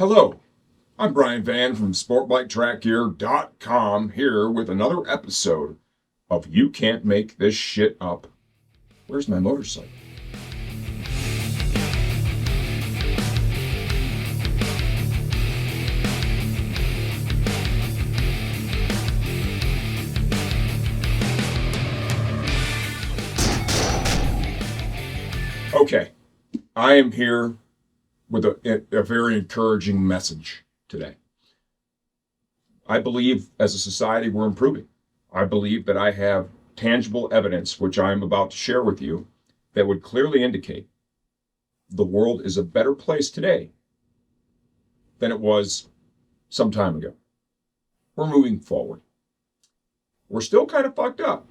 Hello, I'm Brian Van from SportbikeTrackGear.com here with another episode of You Can't Make This Shit Up. Where's my motorcycle? Okay, I am here with a very encouraging message today. I believe as a society we're improving. I believe that I have tangible evidence, which I'm about to share with you, that would clearly indicate the world is a better place today than it was some time ago. We're moving forward. We're still kind of fucked up,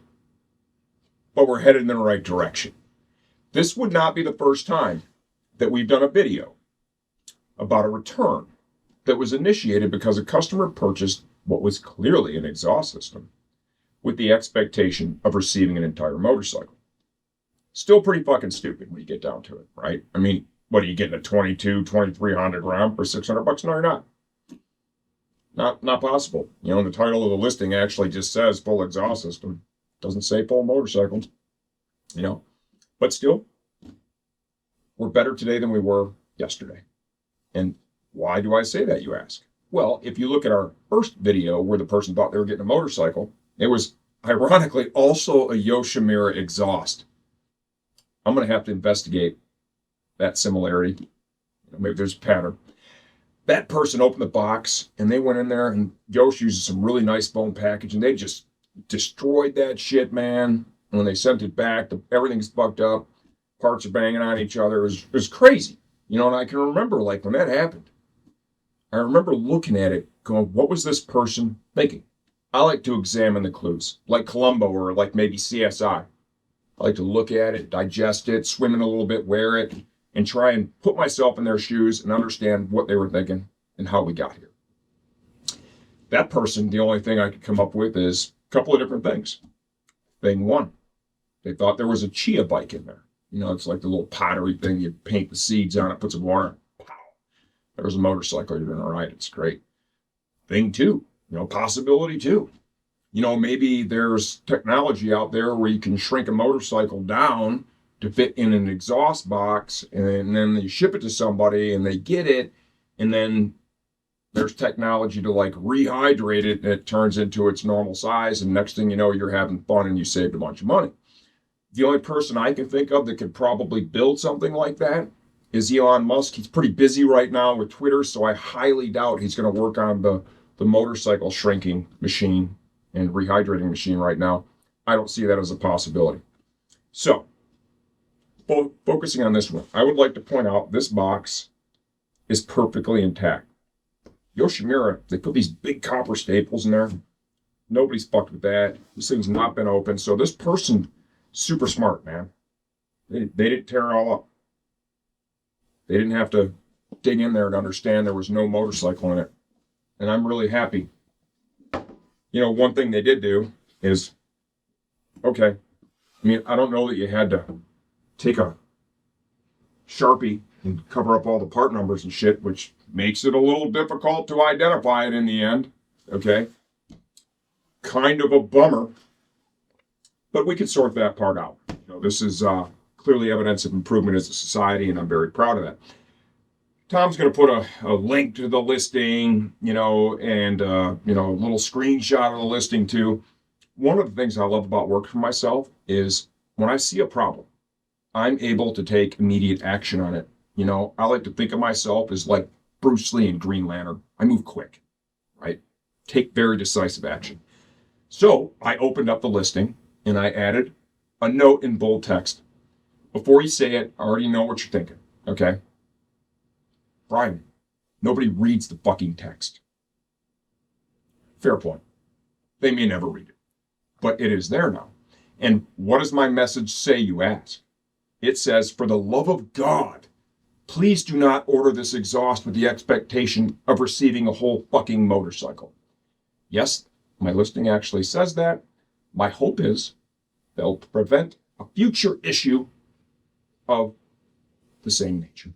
but we're headed in the right direction. This would not be the first time that we've done a video about a return that was initiated because a customer purchased what was clearly an exhaust system with the expectation of receiving an entire motorcycle. Still pretty fucking stupid when you get down to it, right? I mean, what are you getting, a 23 Honda Ram for $600? No, you're not. Not possible. You know, the title of the listing actually just says full exhaust system. Doesn't say full motorcycle, you know. But still, we're better today than we were yesterday. And why do I say that, you ask? Well, if you look at our first video where the person thought they were getting a motorcycle, it was ironically also a Yoshimura exhaust. I'm going to have to investigate that similarity. Maybe there's a pattern. That person opened the box and they went in there, and Yosh uses some really nice foam package, and they just destroyed that shit, man. And when they sent it back, everything's fucked up. Parts are banging on each other. It was crazy. You know, and I can remember, like, when that happened, I remember looking at it going, what was this person thinking? I like to examine the clues, like Columbo or like maybe CSI. I like to look at it, digest it, swim in a little bit, wear it, and try and put myself in their shoes and understand what they were thinking and how we got here. That person, the only thing I could come up with is a couple of different things. Thing one, they thought there was a Chia bike in there. You know, it's like the little pottery thing. You paint the seeds on it, put some water. Pow. There's a motorcycle. You're going to ride. It's great. Thing two, you know, possibility two. You know, maybe there's technology out there where you can shrink a motorcycle down to fit in an exhaust box, and then you ship it to somebody and they get it, and then there's technology to like rehydrate it, and it turns into its normal size, and next thing you know, you're having fun and you saved a bunch of money. The only person I can think of that could probably build something like that is Elon Musk. He's pretty busy right now with Twitter, so I highly doubt he's going to work on the motorcycle shrinking machine and rehydrating machine right now. I don't see that as a possibility. So, focusing on this one, I would like to point out this box is perfectly intact. Yoshimura, they put these big copper staples in there. Nobody's fucked with that. This thing's not been open. So this person, super smart, man. They didn't tear it all up. They didn't have to dig in there and understand there was no motorcycle in it. And I'm really happy. You know, one thing they did do is, okay, I mean, I don't know that you had to take a Sharpie and cover up all the part numbers and shit, which makes it a little difficult to identify it in the end, okay? Kind of a bummer, but we could sort that part out. You know, this is clearly evidence of improvement as a society, and I'm very proud of that. Tom's going to put a link to the listing, you know, and, you know, a little screenshot of the listing too. One of the things I love about working for myself is when I see a problem, I'm able to take immediate action on it. You know, I like to think of myself as like Bruce Lee in Green Lantern. I move quick, right? Take very decisive action. So I opened up the listing and I added a note in bold text. Before you say it, I already know what you're thinking, okay? Brian, nobody reads the fucking text. Fair point. They may never read it, but it is there now. And what does my message say, you ask? It says, for the love of God, please do not order this exhaust with the expectation of receiving a whole fucking motorcycle. Yes, my listing actually says that. My hope is they'll prevent a future issue of the same nature.